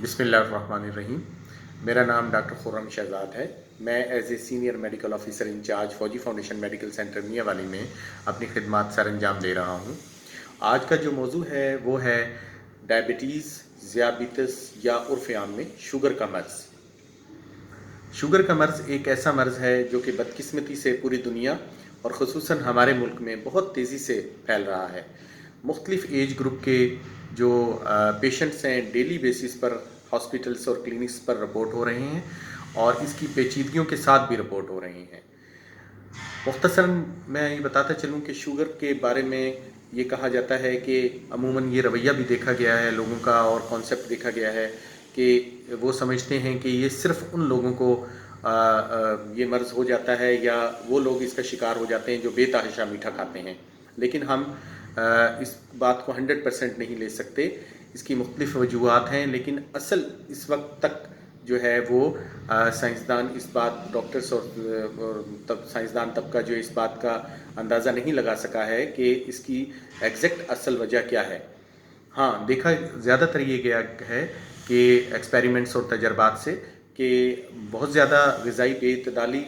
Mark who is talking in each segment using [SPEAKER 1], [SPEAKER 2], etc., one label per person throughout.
[SPEAKER 1] बिस्मिल्लाहिर्रहमानिर्रहीम। मेरा नाम डॉक्टर खुर्रम शहजाद है। मैं as a senior medical officer incharge Fauji Foundation medical centre Mianwali में अपनी खिदमत सर अंजाम दे रहा हूँ। आज का जो मौजू है वो है डायबिटीज़, ज़ियाबितस या उर्फ़ आम में शुगर का मर्ज़। शुगर का मर्ज़ एक ऐसा मर्ज़ है जो कि बदकिस्मती से पूरी दुनिया और ख़ुसूसन हमारे मुल्क में बहुत तेज़ी से फैल रहा है। मुख्तलिफ़ एज ग्रुप के जो पेशेंट्स हैं डेली बेसिस पर हॉस्पिटल्स और क्लिनिक्स पर रिपोर्ट हो रहे हैं और इसकी पेचीदगियों के साथ भी रिपोर्ट हो रही हैं। मुख्तसरन मैं ये बताता चलूँ कि शुगर के बारे में ये कहा जाता है कि अमूमन ये रवैया भी देखा गया है लोगों का और कॉन्सेप्ट देखा गया है कि वो समझते हैं कि ये सिर्फ़ उन लोगों को ये मर्ज़ हो जाता है या वो लोग इसका शिकार हो जाते हैं जो बेतहाशा मीठा खाते हैं। लेकिन हम इस बात को 100% नहीं ले सकते। इसकी मुख्तलिफ़ वजूहात हैं, लेकिन असल इस वक्त तक जो है वो साइंसदान इस बात डॉक्टर्स और तब साइंसदान तबका जो इस बात का अंदाज़ा नहीं लगा सका है कि इसकी एग्जैक्ट असल वजह क्या है। हाँ, देखा ज़्यादातर ये गया है कि एक्सपेरिमेंट्स और तजर्बात से कि बहुत ज़्यादा ग़िज़ाई बेइतदाली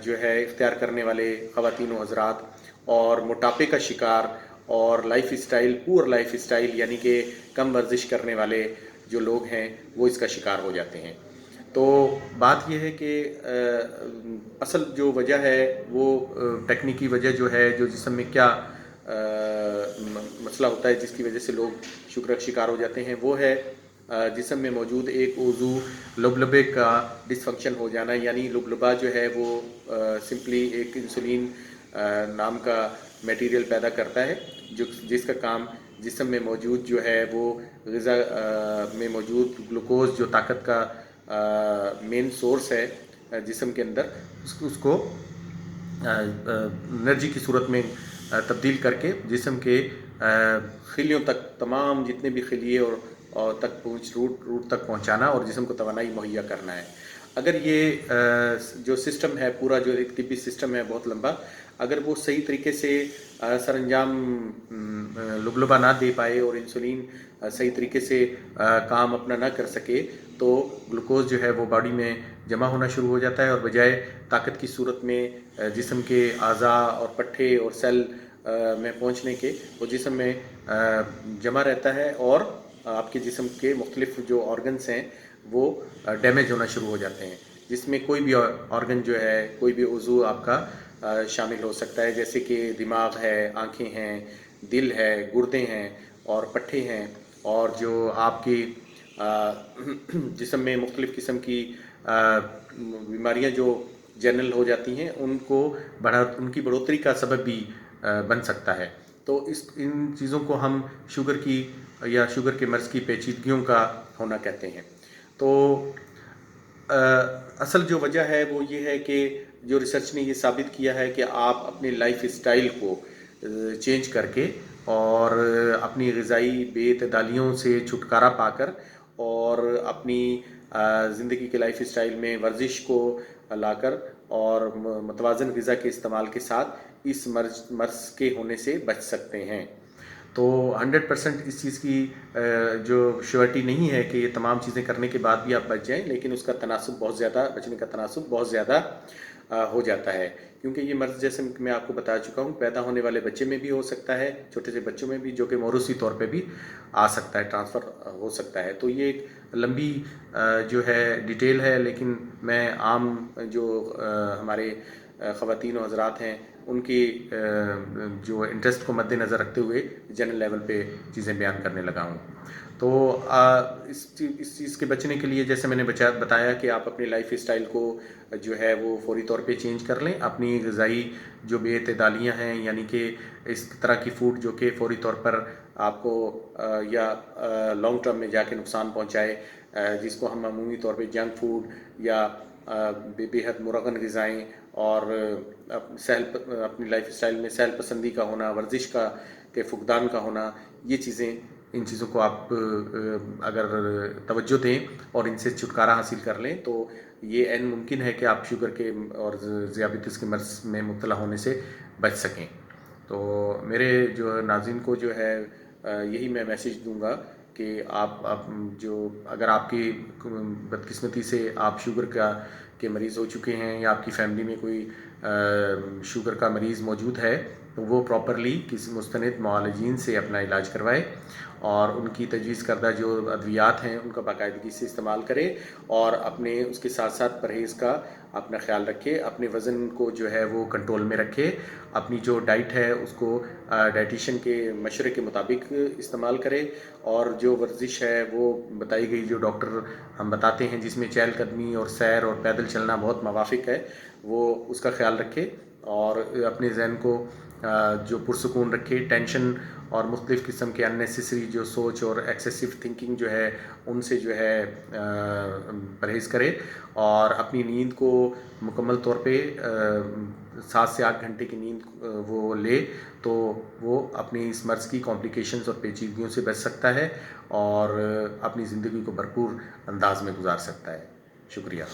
[SPEAKER 1] जो है इख्तियार करने वाले ख़वातीन व हज़रात और मोटापे का शिकार और life style poor life style यानी कि कम वर्जिश करने वाले जो लोग हैं वो इसका शिकार हो जाते हैं। तो बात यह है कि असल जो वजह है वो टेक्निकी वजह जो है जो जिस्म में क्या मसला होता है जिसकी वजह से लोग शुगर का शिकार हो जाते हैं वो है जिस्म में मौजूद एक उज़ू लुबलबे का डिसफंक्शन हो जाना। यानी लुबलबा जो है वो सिंपली एक इंसुलिन नाम का मटेरियल पैदा करता है जो जिसका काम जिस्म में मौजूद जो है वो ग़िज़ा में मौजूद ग्लूकोज जो ताकत का मेन सोर्स है जिस्म के अंदर उसको एनर्जी की सूरत में तब्दील करके जिस्म के खिलियों तक तमाम जितने भी खिलिए और तक रूट तक पहुंचाना और जिस्म को तवानाई मुहैया करना है। अगर ये जो सिस्टम है पूरा जो एक तिब्बी सिस्टम है बहुत लंबा, अगर वो सही तरीके से सरंजाम लुबलुबा ना दे पाए और इंसुलिन सही तरीके से काम अपना ना कर सके तो ग्लूकोज जो है वो बॉडी में जमा होना शुरू हो जाता है और बजाय ताकत की सूरत में जिस्म के आज़ा और पट्ठे और सेल में पहुंचने के वो जिस्म में जमा रहता है और आपके जिस्म के मुख्तलिफ जो ऑर्गन्स हैं वो डैमेज होना शुरू हो जाते हैं, जिसमें कोई भी ऑर्गन जो है कोई भी उज़ू आपका शामिल हो सकता है, जैसे कि दिमाग है, आँखें हैं, दिल है, गुर्दे हैं और पट्ठे हैं और जो आपकी जिस्म में मुख्तलिफ़ किस्म की बीमारियां जो जनरल हो जाती हैं उनकी बढ़ोतरी का सबब भी बन सकता है। तो इन चीज़ों को हम शुगर की या शुगर के मर्ज़ की पेचीदगियों का होना कहते हैं। तो असल जो वजह है वो ये है कि जो रिसर्च ने ये साबित किया है कि आप अपने लाइफ स्टाइल को चेंज करके और अपनी ग़िज़ाई बेतदालियों से छुटकारा पाकर और अपनी ज़िंदगी के लाइफ स्टाइल में वर्जिश को लाकर और मतवाज़न ग़िज़ा के इस्तेमाल के साथ इस मर्ज़ के होने से बच सकते हैं। तो 100% इस चीज़ की जो श्योरिटी नहीं है कि ये तमाम चीज़ें करने के बाद भी आप बच जाएं, लेकिन उसका तनासुब बहुत ज़्यादा बचने का तनासुब बहुत ज़्यादा हो जाता है, क्योंकि ये मर्ज़ जैसे मैं आपको बता चुका हूँ पैदा होने वाले बच्चे में भी हो सकता है, छोटे से बच्चों में भी, जो कि मौरूसी तौर पे भी आ सकता है, ट्रांसफ़र हो सकता है। तो ये एक लंबी जो है डिटेल है, लेकिन मैं आम जो हमारे ख़वातीन और हज़रात हैं उनकी जो इंटरेस्ट को मद्देनज़र रखते हुए जनरल लेवल पे चीज़ें बयान करने लगा हूँ। तो इस चीज़ के बचने के लिए जैसे मैंने बताया कि आप अपनी लाइफ स्टाइल को जो है वो फौरी तौर पे चेंज कर लें। अपनी ग़िज़ाई जो बेतदालियाँ हैं यानी कि इस तरह की फूड जो कि फौरी तौर पर आपको या लॉन्ग टर्म में जाके नुकसान पहुँचाए, जिसको हम अमूमी तौर पे जंक फूड या बेहद मुरगन ग़िज़ाएँ और अपनी लाइफ स्टाइल में सहल पसंदी का होना, वर्जिश के फुकदान का होना, ये चीज़ें इन चीज़ों को आप अगर तवज्जो दें और इनसे छुटकारा हासिल कर लें तो ये ऐन मुमकिन है कि आप शुगर के और ज़ियाबितिस के मर्ज़ में मुब्तला होने से बच सकें। तो मेरे जो नाज़रीन को जो है यही मैं मैसेज दूंगा کہ آپ جو اگر آپ کی بدقسمتی سے آپ شوگر کے مریض ہو چکے ہیں یا آپ کی فیملی میں کوئی شوگر کا مریض موجود ہے تو وہ پراپرلی کسی مستند معالجین سے اپنا علاج کروائے اور ان کی تجویز کردہ جو ادویات ہیں ان کا باقاعدگی سے استعمال کرے اور اپنے اس کے ساتھ ساتھ پرہیز کا اپنا خیال رکھے، اپنے وزن کو جو ہے وہ کنٹرول میں رکھے، اپنی جو ڈائٹ ہے اس کو ڈائٹیشین کے مشورے کے مطابق استعمال کرے اور جو ورزش ہے وہ بتائی گئی جو ڈاکٹر ہم بتاتے ہیں جس میں چہل قدمی اور سیر اور پیدل چلنا بہت موافق ہے وہ اس کا خیال رکھے اور اپنے ذہن کو جو پرسکون رکھے، ٹینشن اور مختلف قسم کے اننیسیسری جو سوچ اور ایکسیسو تھنکنگ جو ہے ان سے جو ہے پرہیز کرے اور اپنی نیند کو مکمل طور پہ 7 سے 8 گھنٹے کی نیند وہ لے تو وہ اپنی اس مرض کی کمپلیکیشنز اور پیچیدگیوں سے بچ سکتا ہے اور اپنی زندگی کو بھرپور انداز میں گزار سکتا ہے۔ شکریہ۔